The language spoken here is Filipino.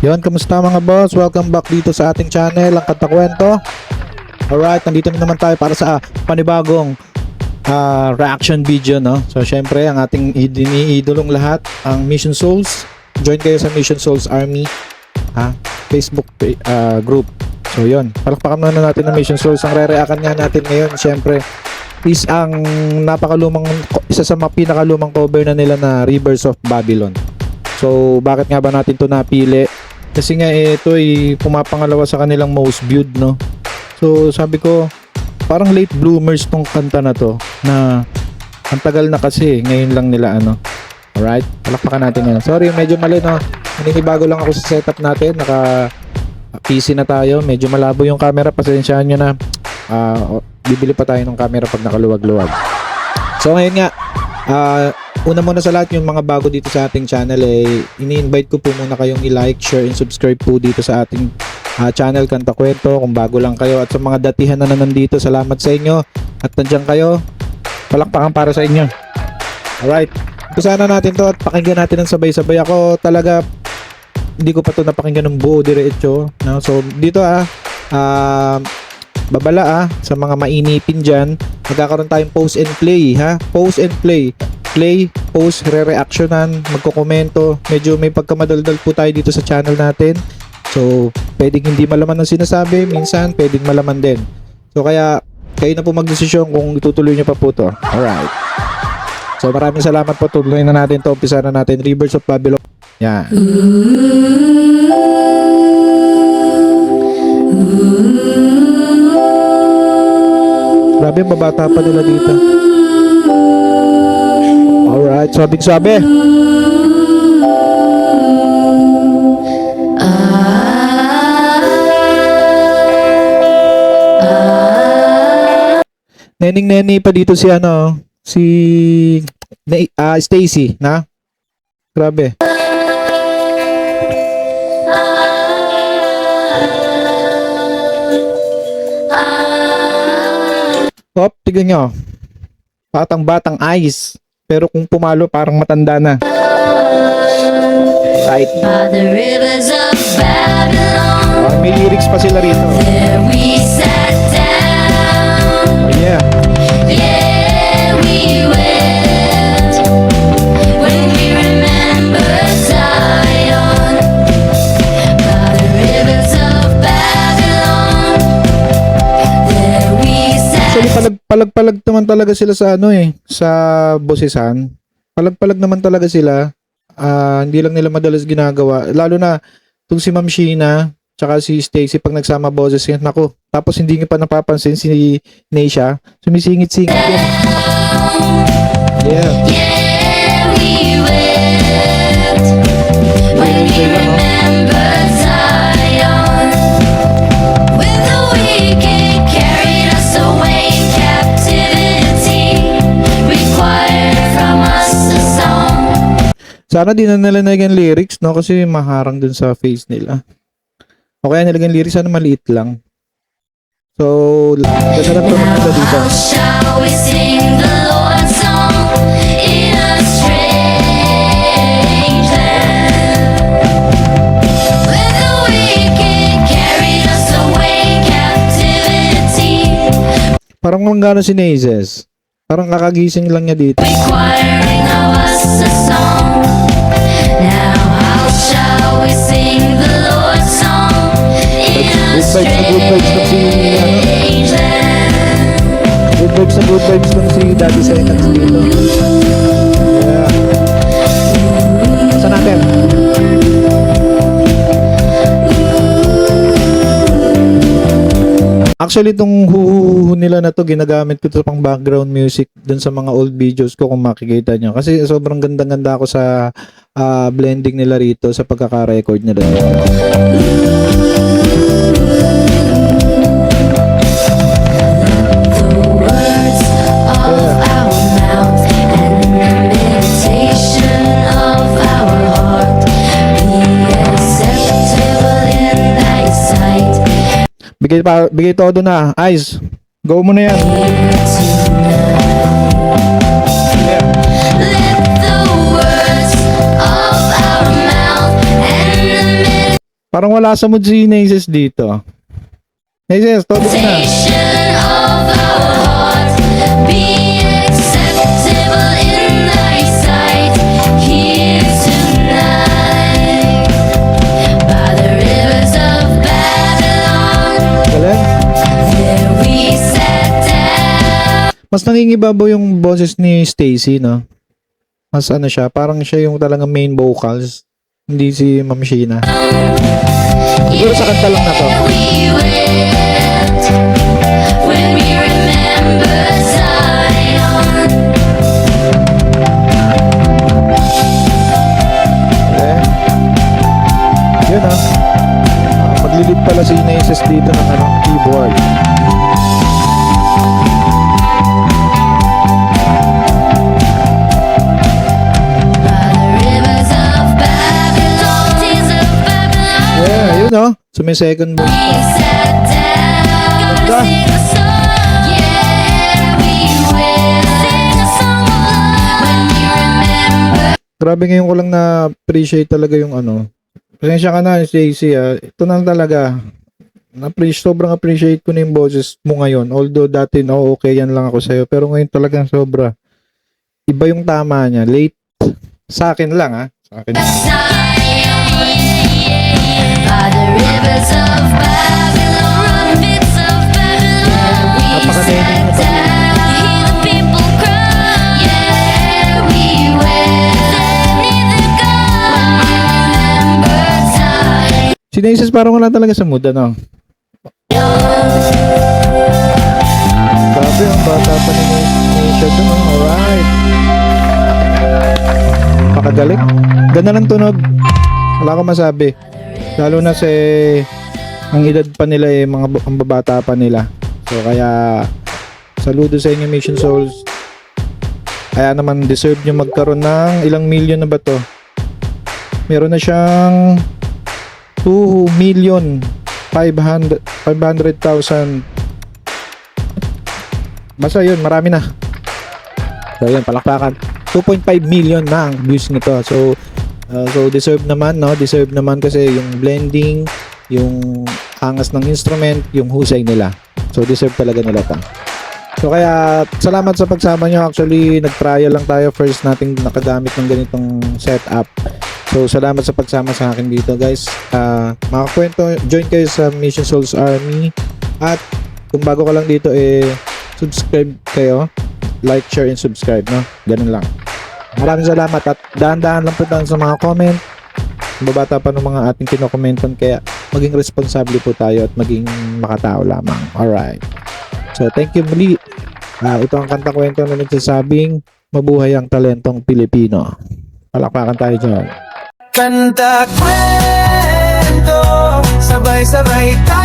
Yon, kamusta mga boss? Welcome back dito sa ating channel, ang Kanta Kwento. Alright, nandito na naman tayo para sa panibagong reaction video, no? So syempre, ang ating iniidolong lahat, ang Mission Souls. Join kayo sa Mission Souls Army Facebook group. So yon, palakpakan muna natin ang Mission Souls. Ang re-reaction nga natin ngayon, syempre, is ang isa sa mga pinakalumang cover na nila na Rivers of Babylon. So bakit nga ba natin to napili? Kasi nga ito ay pumapangalawa sa kanilang most viewed, no? So sabi ko, parang late bloomers tong kanta na to, na ang tagal na kasi, ngayon lang nila Alright, palakpakan natin yan. Sorry, medyo mali, no? Naninibago lang ako sa setup natin. Naka PC na tayo, medyo malabo yung camera, pasensyahan nyo na. Bibili pa tayo ng camera pag nakaluwag-luwag. So ngayon nga, una muna sa lahat, yung mga bago dito sa ating channel, ini-invite ko po muna kayong i-like, share, and subscribe po dito sa ating channel Kanta Kwento kung bago lang kayo. At sa mga datihan na nandito, salamat sa inyo. At nandiyan kayo, palakpakan para sa inyo. Alright, umpisa na natin to at pakinggan natin ng sabay-sabay. Ako talaga, hindi ko pa to napakinggan ng buo diretso, no? So dito babala sa mga mainipin dyan, magkakaroon tayong pause and play, pause and play, pause, re-reactionan, magkokomento. Medyo may pagkamadaldal po tayo dito sa channel natin, so pwedeng hindi malaman ang sinasabi, minsan pwedeng malaman din. So kaya kayo na po magdesisyon kung itutuloy nyo pa po to. Alright, so maraming salamat po. Tuloy na natin to, umpisa na natin. Rivers of Babylon, yan. Grabe, babata pa nila dito. Alright, sabi. Neneng-neni pa dito si Stacy, na? Grabe. Hop, tignan nyo. Batang-batang eyes. Pero kung pumalo, parang matanda na. Right. May lyrics pa sila rito. Oh, yeah. Palag-palag naman talaga sila sa sa boses-an. Palag-palag naman talaga sila. Hindi lang nila madalas ginagawa. Lalo na itong si Ma'am Sheena tsaka si Stacy, pag nagsama boses yan, naku. Tapos hindi nyo pa napapansin si Neisha, sumisingit-singit yan. Yeah. When we remember Zion, when the wicked carried us away in captivity, required from us a song. Sana di na nila nilagyan lyrics, no? Kasi maharang dun sa face nila. O kaya nilagyan lyrics, sana maliit lang. So, ganda na naman nila dito. How shall we sing the Lord's song in a strange land? When the wicked carried us away in captivity. Parang manggano si Nazes. Parang kakagising lang niya dito. Requiring of us a song. Now how shall we sing the Lord's song in a strange land? Good vibes lang si Daddy Senax dito. Yeah. Saan natin? Actually, itong huhuhu nila na to, ginagamit ko ito pang background music dun sa mga old videos ko, kung makikita nyo. Kasi sobrang ganda-ganda ako sa blending nila rito, sa pagkaka-record nila. Bigay todo na. Eyes, go mo na yan. Parang wala sa mood si Naces dito. Naces, todo ka na. Station of our hearts, be acceptable in thy sight. Here tonight, by the rivers of Babylon, Galing. there we sat down. Mas nangingibabaw yung boses ni Stacy, no? Mas ano siya, parang siya yung talagang main vocals. Hindi si Ma'am Sheena. Siguro sa kanta lang na to. We went when we remember Zion. Okay. Yun ah. Maglilid pala si Naces dito ng ano, keyboard. By the rivers of Babylon, tears of Babylon. Yeah, yun oh. Sumisecond mo. We sat down to sing a song. Yeah, we will sing a song of love when we remember. Grabe ngayon ko lang na-appreciate talaga yung ano. Pasensya ka na, Stacy ah. Ito na talaga. Sobrang appreciate ko na yung boses mo ngayon. Although dati no, okay yan lang ako sa'yo. Pero ngayon talagang sobra. Iba yung tama niya. Late. Sa akin lang ah. Sa akin. By the rivers of Babylon, bits of Babylon, we Napakadaming sat down to hear the people cry. Yeah, we went beneath the sky when we remember time. Si Naces parang wala talaga sa mood ano. Grabe ang bata pa ni Naces dun oh. Alright. Pakagaling. Ganda ng tunog. Wala akong masabi. Lalo na ang edad pa nila ang babata pa nila. So kaya saludo sa inyo Mission Souls. Kaya naman deserve nyo magkaroon ng ilang million na ba to? Meron na siyang 2,500,000. Basta yun, marami na. So yun, palakpakan. 2.5 million na ang views nito. So deserve naman, no? Deserve naman kasi yung blending, yung angas ng instrument, yung husay nila. So deserve talaga nila ta. So kaya salamat sa pagsama nyo. Actually, nag-trial lang tayo. First nating nakagamit ng ganitong setup. So salamat sa pagsama sa akin dito, guys. Mga kwento, join kayo sa Mission Souls Army. At kung bago ka lang dito, subscribe kayo. Like, share, and subscribe, no? Ganun lang. Maraming salamat at dahan-dahan lang po tayo sa mga comment. Babata pa ng mga ating kinokomentan kaya maging responsable po tayo at maging makatao lamang. Alright. So thank you muli. Ito ang kanta kwento na nagsasabing mabuhay ang talentong Pilipino. Palakpakan tayo dyan. Kanta kwento, sabay-sabay tayo.